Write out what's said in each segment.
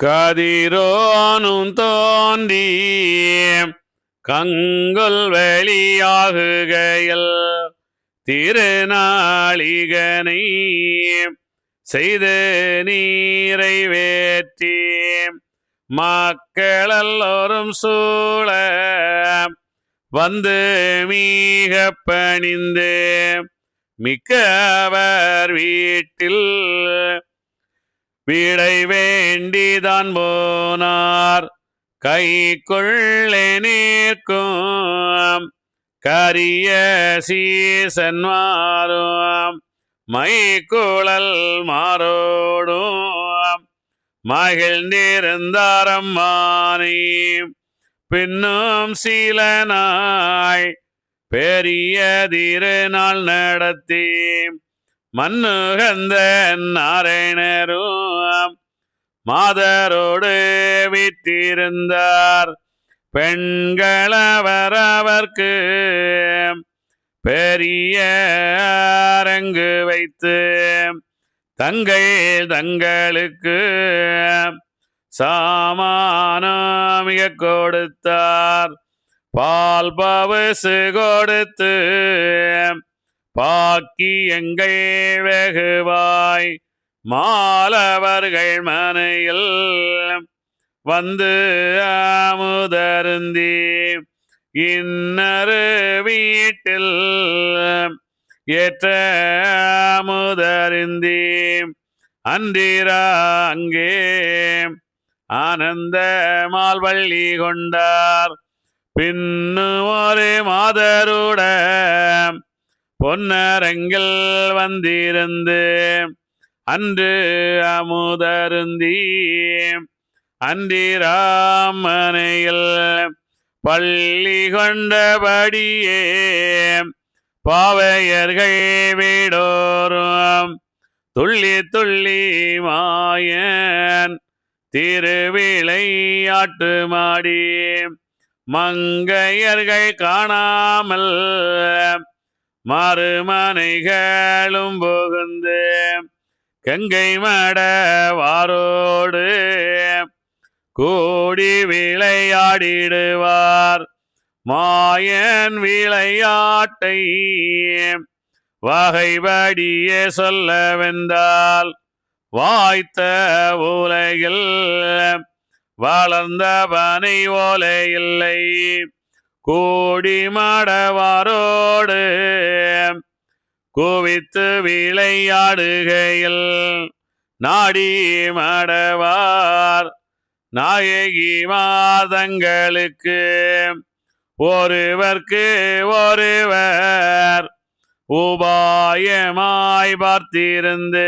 கதிரோனும் தோன்றி கங்குல் வெளியாகுகையில் திருநாளிகனை செய்து நீரை வேற்றி மக்களெல்லோரும் சூழ வந்து மீக பணிந்து மிக்கவர் வீட்டில் விடை வேண்டிதான் போனார். கை கொள்ளே நிற்கும் கரிய சீசன்மாரும் மைக்குழல் மாரோடும் மகிழ்ந்திருந்தாரம்மானே. பின்னும் சில நாள் பெரிய திருநாள் நடத்தி மன்னுகந்த நாராயணரும் மாதரோடு விட்டிருந்தார். பெண்களவரவர்க்கு பெரிய அரங்கு வைத்து தங்கள் தங்களுக்கு சாமானமிக கொடுத்தார். பால் பவசு கொடுத்து பாக்கியங்கள் வெகுவாய் மாலவர்கள் மனையில் வந்து அமுதருந்தி இன்னரு வீட்டில் ஏற்ற அமுதருந்தி அன்றிரா அங்கே ஆனந்த மால்வள்ளி கொண்டார். பின்னு ஒரு மாதருட பொன்னரங்கில் வந்திருந்து அன்று அமுதருந்தி அன்றிராமனையில் பள்ளி கொண்டபடியே பாவையர்கள் வீடோறும் துள்ளி துள்ளி மாயன் திருவிளையாட்டு மாடி மங்கையர்கள் காணாமல் மறுமனைகளும் புகுந்து கங்கை மடவாரோடு கூடி விளையாடிடுவார். மாயன் விளையாட்டை வகைபடியே சொல்லவென்றால் வாய்த்த உலகில் வளர்ந்த பனை ஓலை இல்லை. கூடி மடவாரோடு குவித்து விளையாடுகையில் நாடி மடவார் நாயகி மாதங்களுக்கு ஒருவர்க்கு ஒருவர் உபாயமாய் பார்த்திருந்து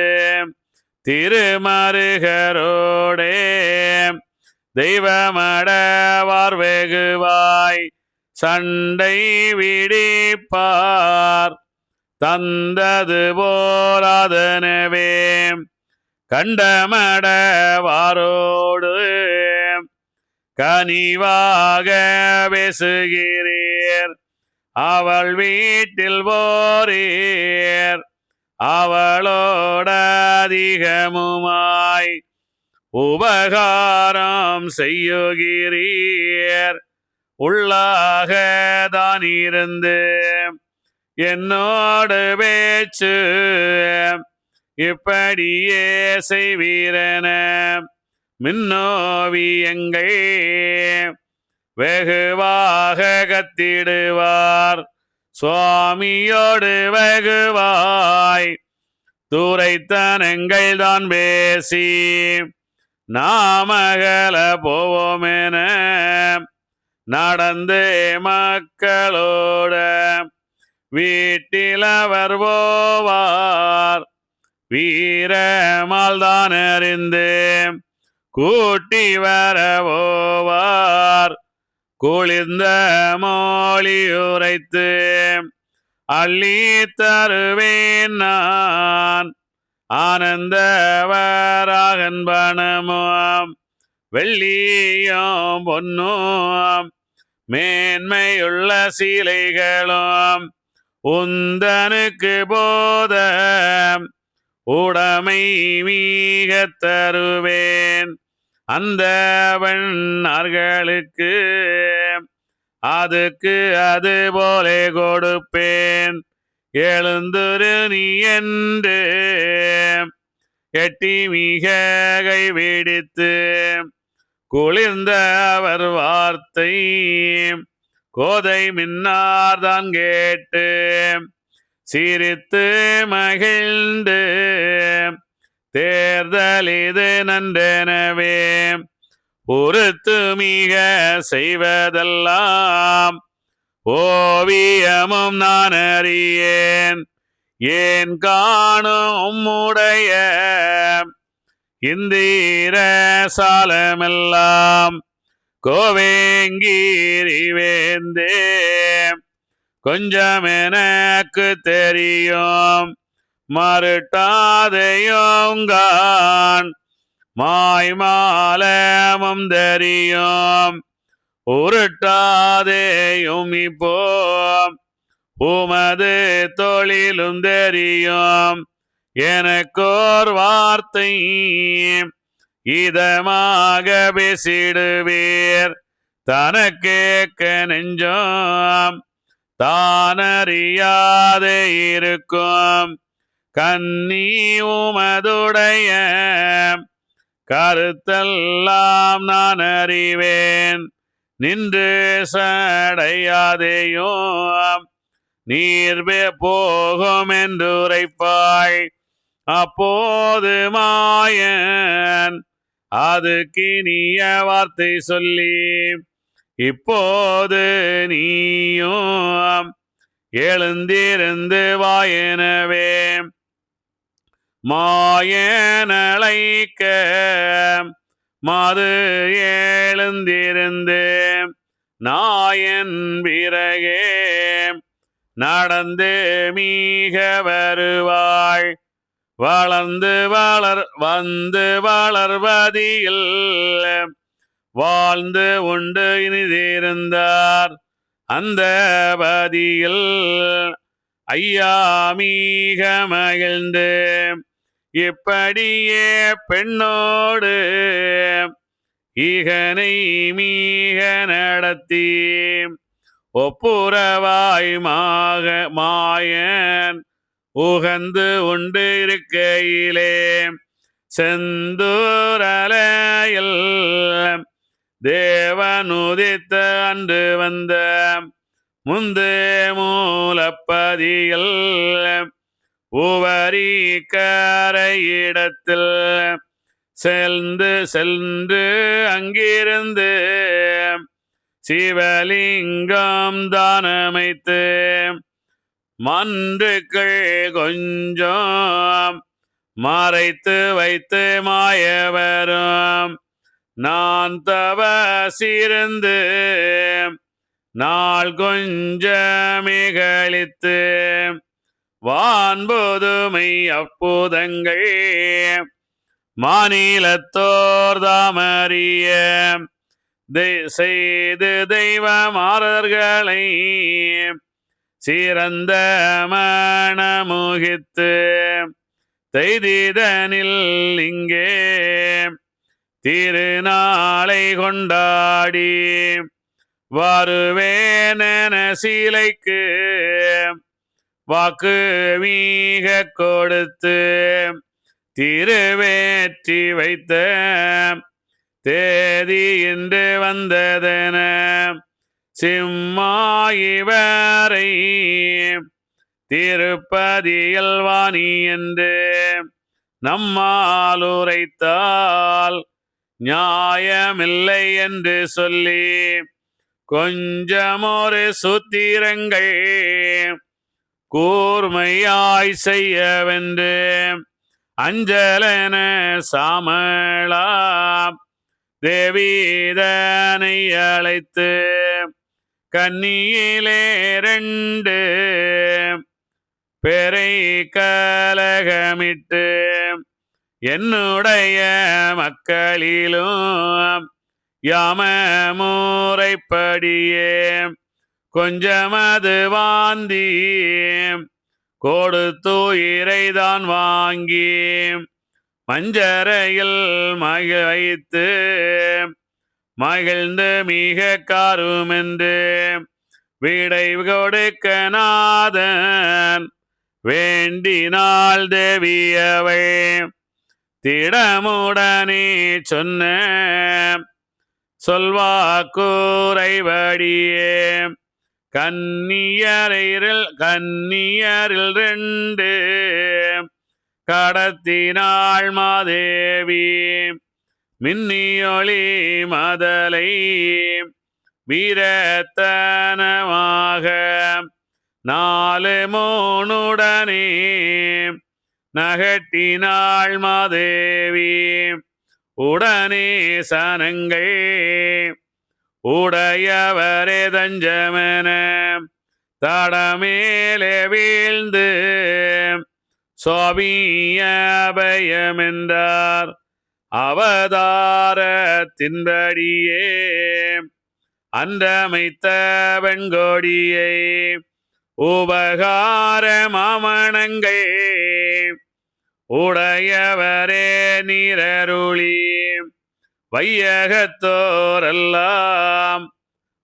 திருமருகரோடே தெய்வமடவார் வெகுவாய் சண்டை விடிப்பார். தந்தது போராதனவே கண்டமடவாரோடு கனிவாக பேசுகிறீர். அவள் வீட்டில் போரீர் அவளோட அதிகமுமாய் உபகாரம் செய்யுகிறீர். உள்ளாக தான் இருந்து என்னோடு பேச்சு இப்படியே செய்வீரன மின்னோவியங்கள் வெகுவாக கத்திடுவார். சுவாமியோடு வெகுவாய் துரைத்தனங்கள் தான் பேசி நாமகல போவோமென நடந்து மக்களோட வீட்டில் அவர் போவார். வீரமால் தான் அறிந்து கூட்டி வரவோவார். குளிர்ந்த மொழி உரைத்து அள்ளி தருவேன் நான் ஆனந்தவராகன் பணமும் வெள்ளியும் பொன்னும் மேன்மையுள்ள சீலைகளும் உந்தனுக்கு போத உடமை மீக தருவேன். அந்த வெண்ணார்களுக்கு அதுக்கு அது போலே கொடுப்பேன். எழுந்துரு நீ என்று எட்டி மிக கைவிடித்து குளிர்ந்த அவர் வார்த்தை கோதை மின்னார்தான் கேட்டு சிரித்து மகிழ்ந்து தேர்தல் இது நன்றெனவே பொறுத்து மிக செய்வதெல்லாம் ஓவியமும் நான் அறியேன். ஏன் காணும் உம்முடைய இந்திர சாலமெல்லாம் கோவேங்கீரி வேந்தே கொஞ்சம் எனக்கு தெரியும் மறுட்டாதையோங்கான் மாய்மாலமும் தெரியும் உருட்டாதேயும் இப்போ உமது தொழிலும் தெரியும். எனக்கோர் வார்த்தை இதமாக பேசிடுவீர் தனக்கேக்க நெஞ்சம் தானறியாதே இருக்கும். கன்னி உமதுடைய கருத்தெல்லாம் நான் அறிவேன். நின்று சடையாதேயும் நீர் போகும் என்று உரைப்பாய். அப்போது மாயன் அதுக்கு இனிய வார்த்தை சொல்லி இப்போது நீயும் எழுந்திருந்து வாயனவே மாயனழைக்க மது எழுந்திருந்து நாயன் பிறகே நடந்து மிக வருவாய். வளர்ந்து வந்து வளர்வதில் வாழ்ந்து உண்டு இனிதிருந்தார். அந்த பதியில் ஐயா மிக மகிழ்ந்து இப்படியே பெண்ணோடு ஈகனை மீக நடத்தி ஒப்புரவாய் மாயன் உகந்து உண்டு இருக்கையிலே செந்தூரலையில் தேவனுதித்த அன்று வந்த முந்து மூலப்பதியில் உவரி கரையிடத்தில் சென்று அங்கிருந்து சிவலிங்கம் தானமைத்து மன்றுக்கள் கொஞ்சம் மறைத்து வைத்து மாயவரும் நான் தவசிருந்து நாள் கொஞ்சமே கழித்து வான்போதுமை அற்புதங்கள் மாநிலத்தோர் தாமறிய செய்து தெய்வமாரர்களை சிறந்த மனமுகித்து தெய்திதனில் இங்கே திருநாளை கொண்டாடி வருவேன சீலைக்கு வாக்கு வீக கொடுத்து திருவேற்றி வைத்த தேதி என்று வந்ததென சிம்மாயிவரை திருப்பதியில் வாணி என்று நம்மால் உரைத்தால் நியாயமில்லை என்று சொல்லி கொஞ்சமொரு சூத்திரங்கள் கூர்மையாய் செய்யவென்று அஞ்சலன சாமளா தேவீதனை அழைத்து கன்னியிலே 2 பெரை கலகமிட்டு என்னுடைய மக்களிலும் யாம முறைப்படியே கொஞ்சமது வாந்தி கொடுத்து இறைதான் வாங்கி மஞ்சரையில் வைத்து மகிழ்ந்து மிக காருமென்று விடை கொடுக்க நாதன் வேண்டினாள் தேவியவை திடமுடனே சொன்ன சொல்வாக்கூரைவடியே கன்னியரில் 2 கடத்தினாள் மாதேவி மின்னியொளி மதலை வீரத்தனமாக 4 மூணுடனே நகட்டினாள் மாதேவி உடனே சனங்கள் உடையவரே தஞ்சமென தடமேலே வீழ்ந்து சுவாமியபயமென்றார் அவதாரத்தின்படியே அன்றமைத்த வெண்கொடியை உபகார மாமணங்கள் உடையவரே நீரருளி வையகத்தோரெல்லாம்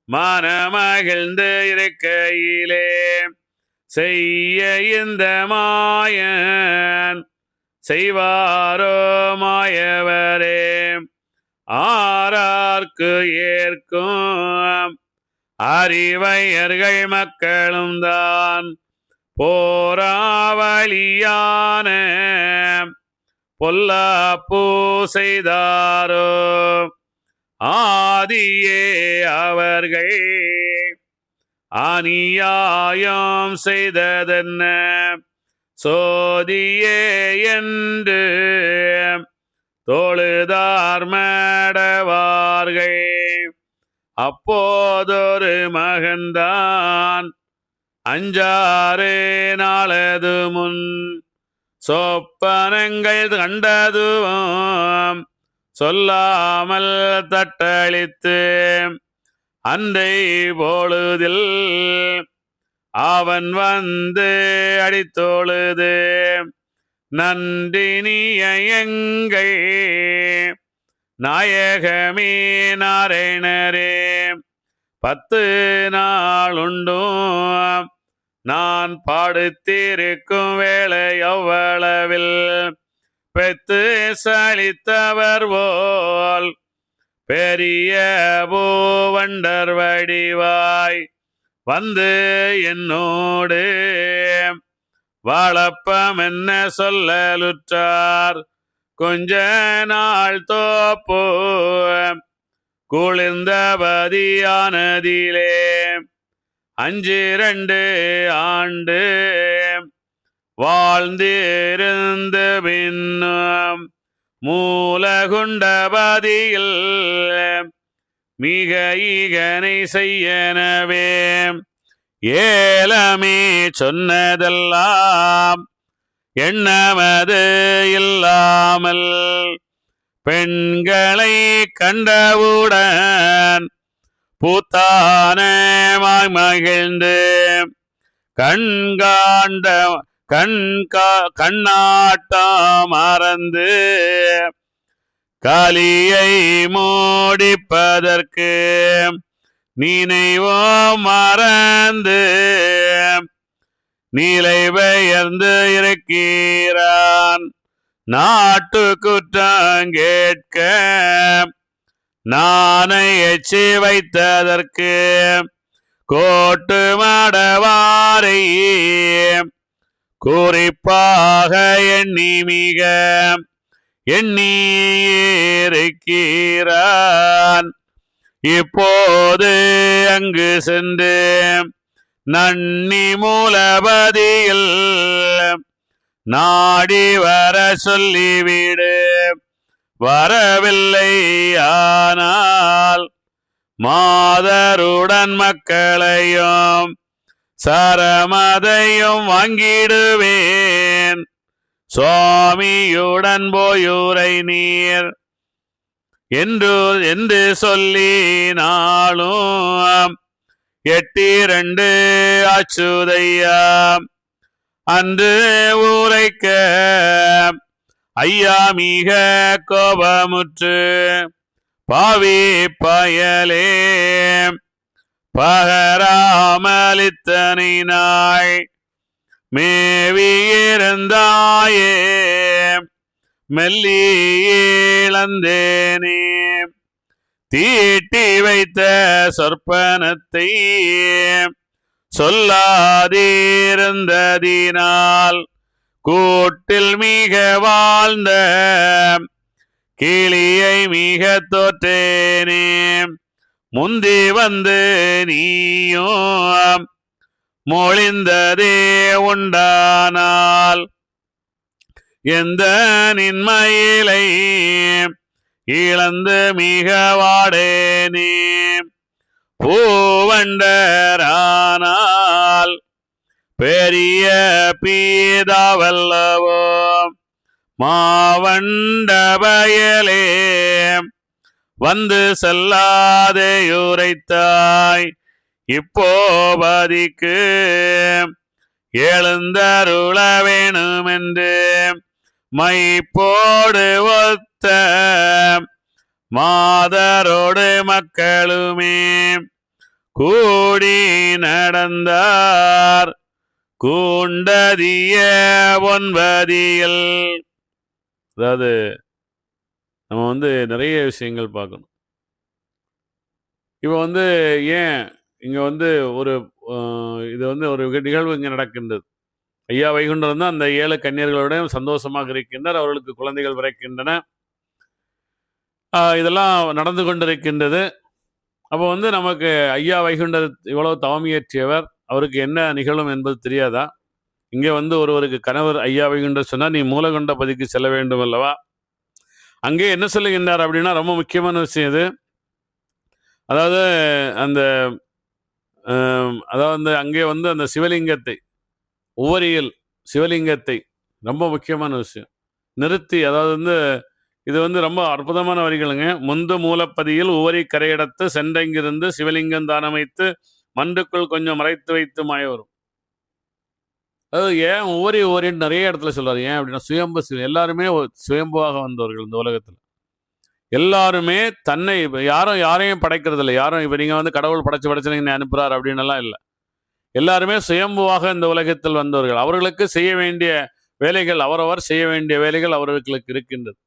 மனமகிழ்ந்து இருக்கையிலே செய்ய இந்த மாயன் செய்வாரோ மாயவரே ஆரார்க்கு ஏற்கும் அறிவையர்கள் மக்களும் தான் போராவலியான பொல்லாப்பு செய்தாரோ ஆதியே அவர்கள் அநியாயம் செய்ததென்ன சோதியே என்று தொழுதார் மடவார்கள் அப்போதொரு மகன்தான் 5-6 நாளது முன் சொப்பனங்கள் கண்டதும் சொல்லாமல் தட்டளித்து அன்றை பொழுதில் அவன் வந்து அடித்தொழுது நன்றினிய எங்கள் நாயகமே நாராயணரே 10 நாளுண்டும் நான் பாடுத்திருக்கும் வேளை எவ்வளவில் பெத்து சளித்தவர் போல் பெரிய பூவண்டர் வடிவாய் வந்து என்னோடு வளப்பம் என்ன சொல்லலுற்றார் கொஞ்ச நாள் தோப்போ குளிர்ந்தபதியானதிலே 5-2 ஆண்டு வாழ்ந்திருந்து பின்னும் மூலகுண்டபதியில் மிக ஈகனை செய்யனவே ஏலமே சொன்னதெல்லாம் எண்ணமது இல்லாமல் பெண்களை கண்டவுடன் பூத்தானமாய் மகிழ்ந்து கண்ணாட்டம் மறந்து காலியை மூடிப்பதற்கு நினைவோ மறந்து நீலை பெயர்ந்து இருக்கிறான் நாட்டு குற்றம் கேட்க நானை எச்சி வைத்ததற்கு கோட்டு மடவாரை குறிப்பாக எண்ணி மிக எண்ணியிருக்கிறான் இப்போது அங்கு சென்று நன்னி மூலபதியில் நாடி வர சொல்லிவிடு வரவில்லை ஆனால் மாதருடன் மக்களையும் சரமதையும் வாங்கிடுவேன் சுவாமியுடன் போயுரை நீர் என்று சொல்லினாலும் 8-2 அச்சுதையா அன்று ஊரைக்க ஐயா மிக கோபமுற்று பாவி பயலே பகராமலித்தனை நாய் மேவியிருந்தாயே மெல்லி இழந்தேனே தீட்டி வைத்த சொற்பனத்தை சொல்லாதிருந்ததினால் கூட்டில் மிக வாழ்ந்த கிளியை மிக தோற்றேனே முந்தி வந்து நீயும் மொழிந்ததே உண்டானால் எந்த நின்மையிலை இழந்து மிக வாடேனே பூவண்டரானால் பெரிய பீதாவல்லவோ மாவண்ட பயலே வந்து செல்லாதேயுரைத்தாய் இப்போபதிக்கு எழுந்தருள வேணுமென்று மைப்போடு ஒத்த மாதரோடு மக்களுமே கூடி நடந்தார் கூண்டதிய ஒன்பதியில். அதாவது நம்ம நிறைய விஷயங்கள் பார்க்கணும். இப்போ ஏன் இங்கே ஒரு இது ஒரு நிகழ்வு இங்கே நடக்கின்றது. ஐயா வைகுண்டர் அந்த 7 கன்னியர்களுடன் சந்தோஷமாக இருக்கின்றார். அவர்களுக்கு குழந்தைகள் பிறக்கின்றன. இதெல்லாம் நடந்து கொண்டிருக்கின்றது. அப்போ நமக்கு ஐயா வைகுண்டர் இவ்வளவு தவமியற்றியவர், அவருக்கு என்ன நிகழும் என்பது தெரியாதா? இங்கே ஒருவருக்கு கணவர் ஐயா வைகுண்டர் சொன்னால் நீ மூலகொண்ட பதிக்கு செல்ல வேண்டும் அல்லவா? அங்கே என்ன சொல்லுகின்றார் அப்படின்னா ரொம்ப முக்கியமான விஷயம் இது. அதாவது அங்கே அந்த சிவலிங்கத்தை உவரியில் சிவலிங்கத்தை ரொம்ப முக்கியமான விஷயம் நிறுத்தி, அதாவது இது ரொம்ப அற்புதமான வரிகளுங்க. முந்து மூலப்பதியில் உவரி கரையடத்து சென்றங்கிருந்து சிவலிங்கம் தானமைத்து மண்டுக்குள் கொஞ்சம் மறைத்து வைத்து மாய வரும். அதாவது ஏன் உவரின்னு நிறைய இடத்துல சொல்றாரு. ஏன் அப்படின்னா சுயம்பு எல்லாருமே சுயம்புவாக வந்தவர்கள் இந்த உலகத்தில். எல்லாருமே தன்னை யாரையும் படைக்கிறது இல்லை. யாரும் இப்போ நீங்கள் கடவுள் படைச்சு நீங்க அனுப்புறாரு அப்படின்னு எல்லாம் இல்லை. எல்லாருமே சுயம்புவாக இந்த உலகத்தில் வந்தவர்கள். அவர்களுக்கு செய்ய வேண்டிய வேலைகள் அவரவர் செய்ய வேண்டிய வேலைகள் அவர்களுக்கு இருக்கின்றது.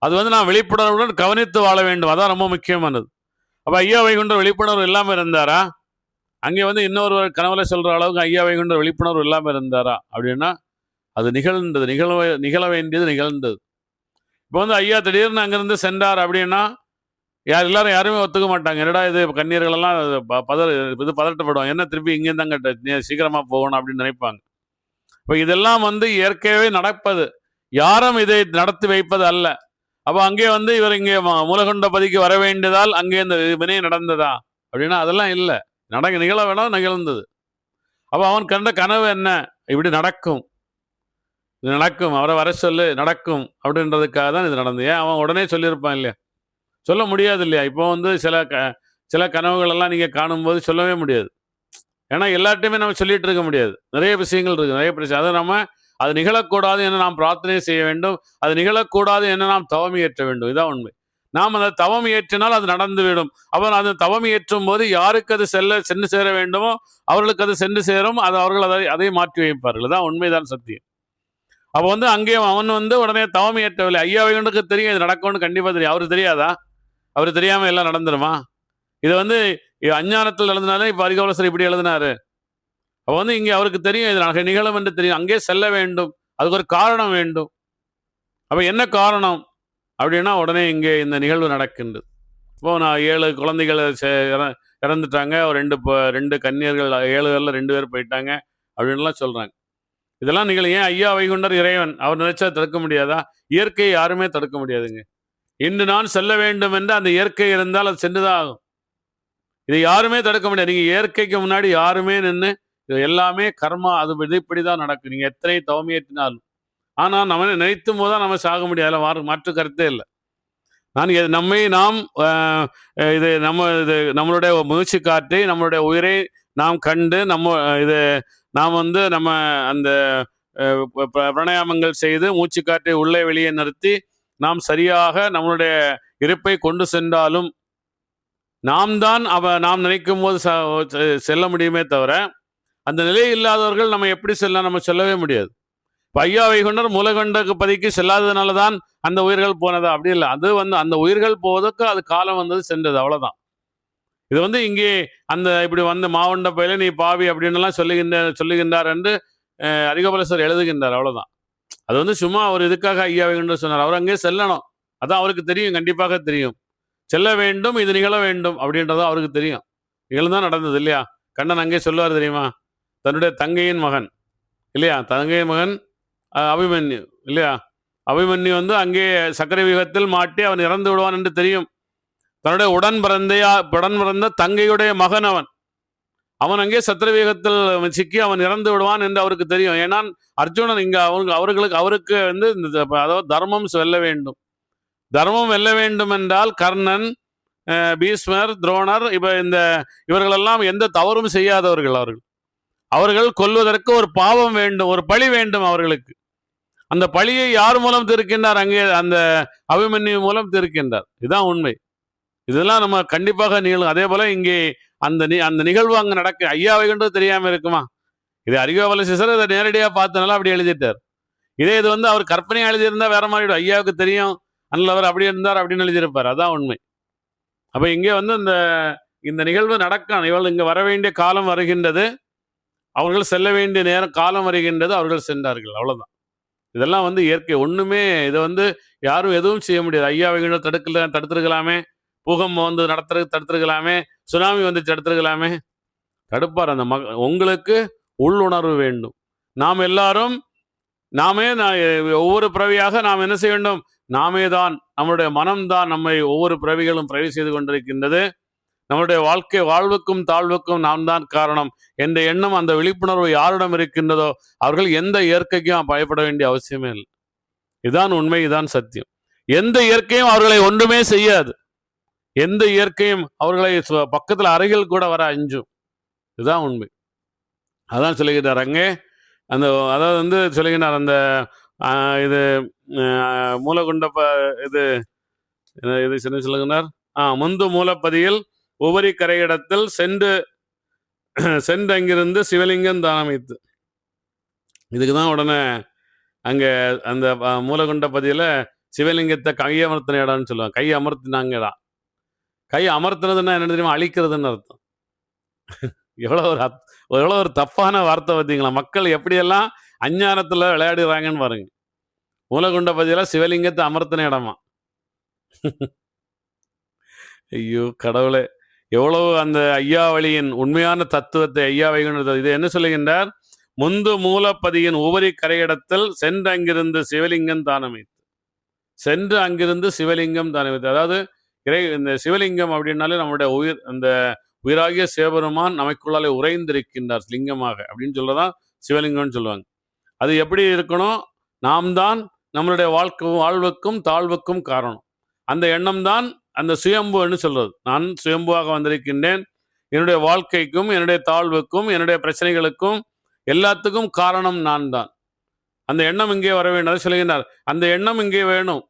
அது நான் விழிப்புணர்வுடன் கவனித்து வாழ வேண்டும். அதான் ரொம்ப முக்கியமானது. அப்போ ஐயா வைகுண்டர் விழிப்புணர்வு இல்லாமல் இருந்தாரா? அங்கே இன்னொரு கனவுல சொல்ற அளவுக்கு ஐயா வைகுண்டர் விழிப்புணர்வு இல்லாமல் இருந்தாரா அப்படின்னா அது நிகழ்ந்தது. நிகழ வேண்டியது நிகழ்ந்தது. இப்போ ஐயா திடீர்னு அங்கிருந்து சென்றார் அப்படின்னா எல்லாரும் யாருமே ஒத்துக்க மாட்டாங்க. என்னடா இது கன்னியர்களெல்லாம் பதட்டப்படுவாங்க. என்ன திருப்பி இங்கேருந்து அங்கே சீக்கிரமா போகணும் அப்படின்னு நினைப்பாங்க. இப்போ இதெல்லாம் இயற்கையாகவே நடப்பது, யாரும் இதை நடத்தி வைப்பது அல்ல. அப்போ அங்கே இவர் இங்கே மூலகொண்ட பதிக்கு வர வேண்டியதால் அங்கே இந்த வினை நடந்ததா அப்படின்னா அதெல்லாம் இல்லை. நிகழ வேணாம், நிகழ்ந்தது. அப்போ அவன் கண்ட கனவு என்ன? இப்படி நடக்கும், இது நடக்கும், அவரை வர சொல்லு, நடக்கும் அப்படின்றதுக்காக தான் இது நடந்தது. ஏன் அவன் உடனே சொல்லியிருப்பான் இல்லையா? சொல்ல முடியாது இல்லையா? இப்போ சில கனவுகள் எல்லாம் நீங்கள் காணும்போது சொல்லவே முடியாது. ஏன்னா எல்லார்ட்டையுமே நம்ம சொல்லிட்டு இருக்க முடியாது. நிறைய விஷயங்கள் இருக்குது, நிறைய பிரச்சனை. அதை அது நிகழக்கூடாது என நாம் பிரார்த்தனை செய்ய வேண்டும். அது நிகழக்கூடாது என நாம் தவம் இயற்ற வேண்டும். இதுதான் உண்மை. நாம் அந்த தவம் இயற்றினால் அது நடந்துவிடும். அப்போ அந்த தவம் இயற்றும் போது யாருக்கு அது சென்று சேர வேண்டுமோ அவர்களுக்கு அது சென்று சேரும். அது அவர்கள் அதை மாற்றி வைப்பார்கள். தான் உண்மைதான், சத்தியம். அப்போ அங்கேயும் அவன் உடனே தவம் இயற்றவில்லை. ஐயா வைகுண்டருக்கு தெரியும் இது நடக்கும்னு, கண்டிப்பாக தெரியும். அவருக்கு தெரியாதா? அவருக்கு தெரியாமல் எல்லாம் நடந்துருமா? இது அஞ்ஞானத்தில் எழுதினாலே இப்போ அரிகோலசர் இப்படி எழுதினாரு. அப்போ இங்கே அவருக்கு தெரியும் இது நிகழும் என்று தெரியும். அங்கே செல்ல வேண்டும், அதுக்கு ஒரு காரணம் வேண்டும். அப்போ என்ன காரணம் அப்படின்னா உடனே இங்கே இந்த நிகழ்வு நடக்கின்றது. இப்போ நான் 7 குழந்தைகள் இறந்துட்டாங்க, ஒரு 2 கன்னியர்கள் 7 2 பேர் போயிட்டாங்க அப்படின்லாம் சொல்கிறாங்க. இதெல்லாம் ஏன் ஐயா வைகுண்டர் இறைவன், அவர் நினைச்சா தடுக்க முடியாதா? இயற்கையை யாருமே தடுக்க முடியாதுங்க. இன்று நான் செல்ல வேண்டும் என்று அந்த இயற்கை இருந்தால் அது சென்றுதான் ஆகும். இதை யாருமே தடுக்க முடியாது. நீங்கள் இயற்கைக்கு முன்னாடி யாருமே நின்று இது எல்லாமே கர்மா, அது இப்படிதான் நடக்கும். நீங்கள் எத்தனை தவமியேற்றினாலும். ஆனால் நம்ம நினைத்தும் போதுதான் நம்ம சாக முடியாது. மாற்று கருத்தே இல்லை. நாம் நம்மளுடைய முயற்சி காட்டி நம்மளுடைய உயிரை நாம் கண்டு நாம் நம்ம அந்த பிராணாயாமங்கள் செய்து மூச்சு காற்றை உள்ளே வெளியே நிறுத்தி நாம் சரியாக நம்மளுடைய இருப்பை கொண்டு சென்றாலும் நாம் நினைக்கும் போது செல்ல முடியுமே தவிர, அந்த நிலை இல்லாதவர்கள் நம்ம எப்படி நம்ம சொல்லவே முடியாது. இப்போ ஐயா வைகுண்டர் மூலகண்ட பதிக்கு செல்லாததுனால தான் அந்த உயிர்கள் போனதா? அப்படி இல்லை. அது அந்த உயிர்கள் போவதற்கு அது காலம் வந்தது, சென்றது, அவ்வளோதான். இது இங்கே இப்படி மாவண்ட பயில நீ பாவி அப்படின்னு சொல்லுகின்றார் என்று அரிகபலசர் எழுதுகின்றார், அவ்வளோதான். அது சும்மா ஒரு இதுக்காக ஐயா வைகுண்டர் சொன்னார். அவர் அங்கே செல்லணும், அதான் அவருக்கு தெரியும், கண்டிப்பாக தெரியும். செல்ல வேண்டும், இது நிகழ வேண்டும் அப்படின்றதும் அவருக்கு தெரியும். நிகழ்ந்தான் நடந்தது இல்லையா? கண்ணன் அங்கே சொல்லுவார் தெரியுமா? தன்னுடைய தங்கையின் மகன் இல்லையா, தங்கையின் மகன் அபிமன்யு இல்லையா, அபிமன்யு அங்கே சக்கரை வியூகத்தில் மாட்டி அவன் இறந்து விடுவான் என்று தெரியும். தன்னுடைய உடன் பிறந்த தங்கையுடைய மகன் அவன் அங்கே சத்திரவியூகத்தில் சிக்கி அவன் இறந்து விடுவான் என்று அவருக்கு தெரியும். ஏன்னா அர்ஜுனன் இங்க அவருக்கு அதாவது தர்மம் வெல்ல வேண்டும். தர்மம் வெல்ல வேண்டும் என்றால் கர்ணன், பீஷ்மர், துரோணர் இவர்களெல்லாம் எந்த தவறும் செய்யாதவர்கள். அவர்கள் கொல்வதற்கு ஒரு பாவம் வேண்டும், ஒரு பழி வேண்டும் அவர்களுக்கு. அந்த பழியை யார் மூலம் தீர்க்கின்றார்? அங்கே அந்த அபிமன்யு மூலம் தீர்க்கின்றார். இதுதான் உண்மை. இதெல்லாம் நம்ம கண்டிப்பாக நிகழும். அதே போல இங்கே அந்த நிகழ்வு அங்கே நடக்க ஐயா வைகுண்டது தெரியாம இருக்குமா? இது அரிகோபலசீசர் இதை நேரடியாக பார்த்தனால அப்படி எழுதிட்டார். இதே அவர் கற்பனையா எழுதியிருந்தா வேற மாதிரி ஐயாவுக்கு தெரியும், அதனால அவர் அப்படி இருந்தார் அப்படின்னு எழுதியிருப்பார். அதான் உண்மை. அப்ப இங்கே இந்த நிகழ்வு நடக்க இவள் இங்க வர வேண்டிய காலம் வருகின்றது, அவர்கள் செல்ல வேண்டிய நேரம் காலம் வருகின்றது, அவர்கள் சென்றார்கள், அவ்வளவுதான். இதெல்லாம் இயற்கை. ஒண்ணுமே இதை யாரும் எதுவும் செய்ய முடியாது. ஐயா வைகுண்டர் தடுத்திருக்கலாமே, பூகம்பம் தடுத்திருக்கலாமே, சுனாமி தடுத்திருக்கலாமே. தடுப்பார் அந்த உங்களுக்கு உள்ளுணர்வு வேண்டும். நாம் எல்லாரும் ஒவ்வொரு பிறவியாக நாம் என்ன செய்ய வேண்டும்? நாமே தான், நம்முடைய மனம்தான் நம்மை ஒவ்வொரு பிறவிகளும் பிறவி செய்து கொண்டிருக்கின்றது. நம்முடைய வாழ்வுக்கும் தாழ்வுக்கும் நாம் தான் காரணம் என்ற எண்ணம், அந்த விழிப்புணர்வு யாரிடம் இருக்கின்றதோ அவர்கள் எந்த இயற்கைக்கும் பயப்பட வேண்டிய அவசியமே இல்லை. இதுதான் உண்மை, இதுதான் சத்தியம். எந்த இயற்கையும் அவர்களை ஒன்றுமே செய்யாது. எந்த இயற்கையும் அவர்களை பக்கத்தில் அருகில் கூட வர அஞ்சும். இதுதான் உண்மை. அதான் சொல்லுகிறார் அங்கே அதாவது சொல்லுகிறார் அந்த இது மூலகுண்ட இது சொல்லுகிறார். முந்து மூலப்பதியில் உபரி கரையிடத்தில் சென்று அங்கிருந்து சிவலிங்கம் தானமைத்து. இதுக்குதான் உடனே அங்க அந்த மூலகுண்ட பதியில சிவலிங்கத்தை கையமர்த்தின இடம்னு சொல்லுவாங்க. கை அமர்த்தினாங்கதான். கை அமர்த்தினதுன்னா என்ன தெரியுமா? அழிக்கிறதுன்னு அர்த்தம். எவ்வளோ ஒரு தப்பான வார்த்தை பார்த்தீங்களா? மக்கள் எப்படியெல்லாம் அஞ்ஞானத்துல விளையாடுறாங்கன்னு பாருங்க. மூலகுண்ட பதியில சிவலிங்கத்தை அமர்த்தின இடமா? ஐயோ கடவுளே, எவ்வளவு அந்த ஐயாவளியின் உண்மையான தத்துவத்தை ஐயா வைகுண்டர் இது என்ன சொல்லுகின்றார்? முந்து மூலப்பதியின் உபரி கரையிடத்தில் சென்று அங்கிருந்து சிவலிங்கம் தானமைத்து. சென்று அங்கிருந்து சிவலிங்கம் தானமைத்து. அதாவது இந்த சிவலிங்கம் அப்படின்னாலே நம்முடைய அந்த உயிராகிய சிவபெருமான் நமக்குள்ளாலே உறைந்திருக்கின்றார் லிங்கமாக அப்படின்னு சொல்லதான் சிவலிங்கம்னு சொல்லுவாங்க. அது எப்படி இருக்கணும்? நாம் தான் நம்மளுடைய வாழ்வுக்கும் தாழ்வுக்கும் காரணம். அந்த எண்ணம் தான் அந்த சுயம்புன்னு சொல்றது. நான் சுயம்புவாக வந்திருக்கின்றேன், என்னுடைய வாழ்க்கைக்கும் என்னுடைய தாழ்வுக்கும் என்னுடைய பிரச்சனைகளுக்கும் எல்லாத்துக்கும் காரணம் நான் தான். அந்த எண்ணம் இங்கே வர வேண்டும் சொல்லுகின்றார். அந்த எண்ணம் இங்கே வேணும்.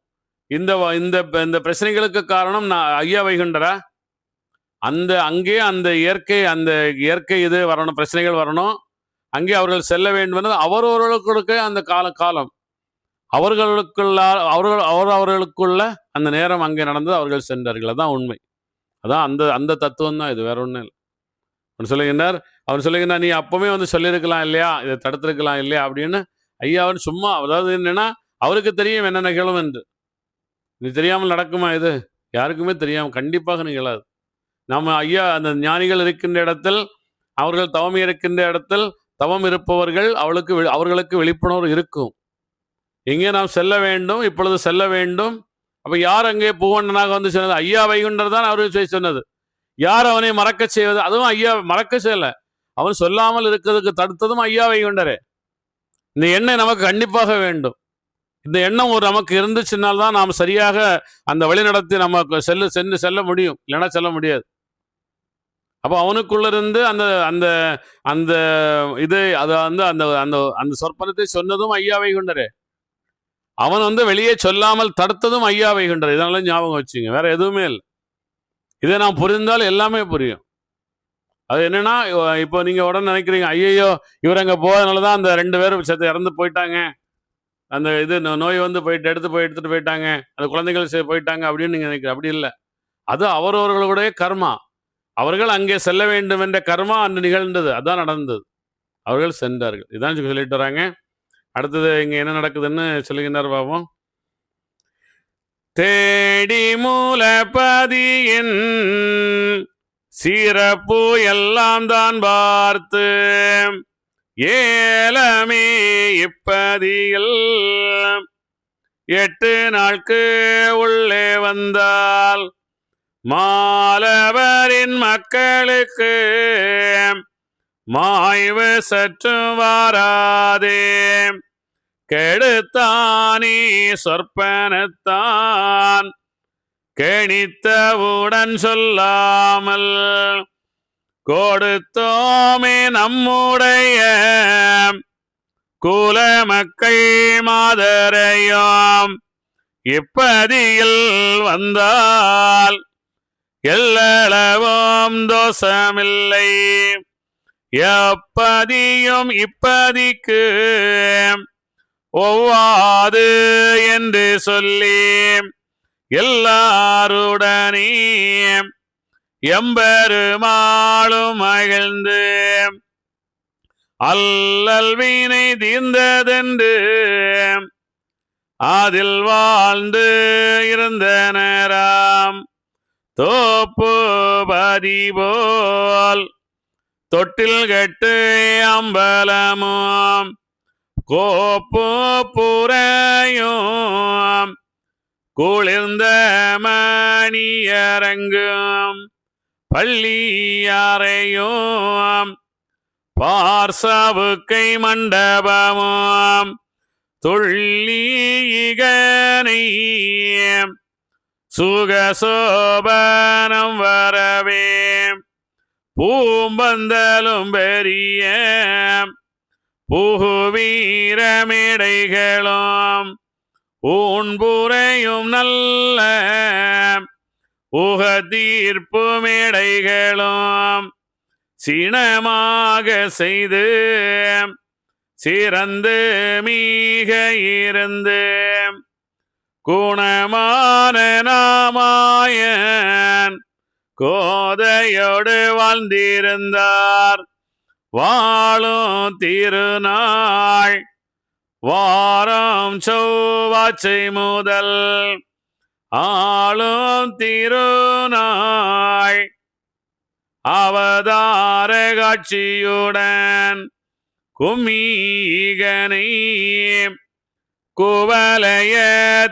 இந்த பிரச்சனைகளுக்கு காரணம் நான் ஐயா வைகுண்டரா? அங்கே அந்த இயற்கை இது வரணும், பிரச்சனைகள் வரணும். அங்கே அவர்கள் செல்ல வேண்டும் என்று அவரவர்களுக்கு அந்த காலம் அவர்களுக்குள்ள அந்த நேரம் அங்கே நடந்தது, அவர்கள் சென்றார்கள். அதான் உண்மை. அதான் அந்த தத்துவம் தான் இது, வேற ஒன்றும் இல்லை. அவர் சொல்லுகின்றார் நீ அப்பவே சொல்லியிருக்கலாம் இல்லையா, இதை தடுத்திருக்கலாம் இல்லையா அப்படின்னு. ஐயாவன் சும்மா, அதாவது என்னன்னா அவருக்கு தெரியும் என்ன நிகழும் என்று. இது தெரியாமல் நடக்குமா? இது யாருக்குமே தெரியாமல் கண்டிப்பாக நிகழாது. நம்ம ஐயா அந்த ஞானிகள் இருக்கின்ற இடத்தில், அவர்கள் தவம் இருக்கின்ற இடத்தில் தவம் இருப்பவர்கள் அவர்களுக்கு விழிப்புணர்வு இருக்கும். எங்கே நாம் செல்ல வேண்டும், இப்பொழுது செல்ல வேண்டும். அப்ப யார் அங்கே பூவண்ணனாக சொன்னது? ஐயா வைகுண்டர் தான் அவரு சொன்னது. யார் அவனை மறக்க செய்வது? அதுவும் ஐயா மறக்க செய்யல, அவன் சொல்லாமல் இருக்கிறதுக்கு தடுத்ததும் ஐயா வைகுண்டரே. இந்த எண்ணம் நமக்கு கண்டிப்பாக வேண்டும். இந்த எண்ணம் நமக்கு இருந்துச்சுனால்தான் நாம் சரியாக அந்த வழி நடத்தி நம்ம செல்ல முடியும், இல்லைன்னா செல்ல முடியாது. அப்போ அவனுக்குள்ள இருந்து அந்த அந்த அந்த இது அதை வந்து அந்த அந்த அந்த சொற்பனத்தை சொன்னதும் ஐயா வைகுண்டரே. அவன் வந்து வெளியே சொல்லாமல் தடுத்ததும் ஐயா வைகுண்டர். இதனால ஞாபகம் வச்சுங்க, வேற எதுவுமே இல்லை. இதை நான் புரிந்தால் எல்லாமே புரியும். அது என்னன்னா, இப்போ நீங்க உடனே நினைக்கிறீங்க, ஐயோ இவர் அங்கே போகிறதுனால தான் அந்த 2 பேரும் செத்து இறந்து போயிட்டாங்க, அந்த இது நோய் வந்து போயிட்டு எடுத்துட்டு போயிட்டாங்க, அந்த குழந்தைகள் போயிட்டாங்க அப்படின்னு நீங்க நினைக்கிறீங்க. அப்படி இல்லை. அது அவரவர்களுடைய கர்மா. அவர்கள் அங்கே செல்ல வேண்டும் என்ற கர்மா அன்று நிகழ்ந்தது. அதான் நடந்தது. அவர்கள் சென்றார்கள். இதான் சொல்லிட்டு வராங்க. அடுத்தது இங்க என்ன நடக்குதுன்னு சொல்லுகின்றார் பாவம். தேடி மூலபதியின் சிறப்பு எல்லாம் தான் பார்த்து ஏலமே இப்பதியில் 8 நாட்கு உள்ளே வந்தால் மாலவரின் மக்களுக்கு மாய்வு சற்று வாராதே கெடுத்தானே சொற்பனத்தான் கணித்தவுடன் சொல்லாமல் கொடுத்தோமே நம்முடைய குல மக்கள் மாதரையும் இப்பதியில் வந்தால் எல்லளவும் தோஷமில்லை எப்பதியும் இப்பதிக்கு ஒவ்வாது என்று சொல்லி எல்லாருடனே எம்பெருமாளும் மகிழ்ந்து அல்லல் வினை தீர்ந்ததென்று அதில் வாழ்ந்து இருந்தனராம் தோப்பு பதி போல் தொட்டில் கட்டு அம்பலமும் கோப்பு புறையும் குளிர்ந்த மணியரங்கும் பள்ளியாரையும் பார்சவுக்கை மண்டபமும் துள்ளீகனை சுகசோபனம் வரவே பூம்பந்தலும் பெரிய புகுவீரமேடைகளும் ஊன்புரையும் நல்ல உகதீர்ப்பு மேடைகளும் சினமாக செய்து சிறந்து மீக இருந்து குணமான நாமாயன் கோதையோடு வாழ்ந்திருந்தார் வாழும் திருநாள் வாரம் செவ்வாய்ச்சை முதல் ஆளும் திருநாள் அவதார காட்சியுடன் கும்மீகனை குவலைய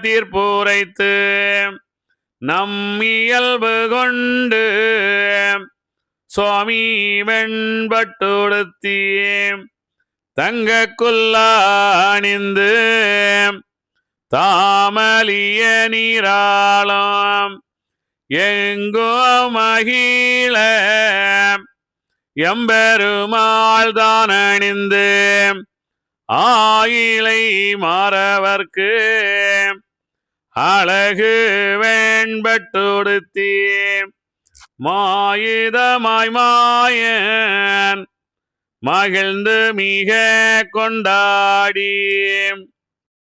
தீர்ப்புரைத்து நம் இயல்பு கொண்டு சுவாமி வெண்பட்டுடுத்தி தங்க குல்லாணிந்து தாமலிய நீராளம் எங்கோ மகிழ எம்பெருமாள் தான் அணிந்து ஆயிலை மாறவர்க்கு அழகு வெண்பட்டுடுத்தி மாயுதமாய் மாயன் மகிழ்ந்து மிக கொண்டாடி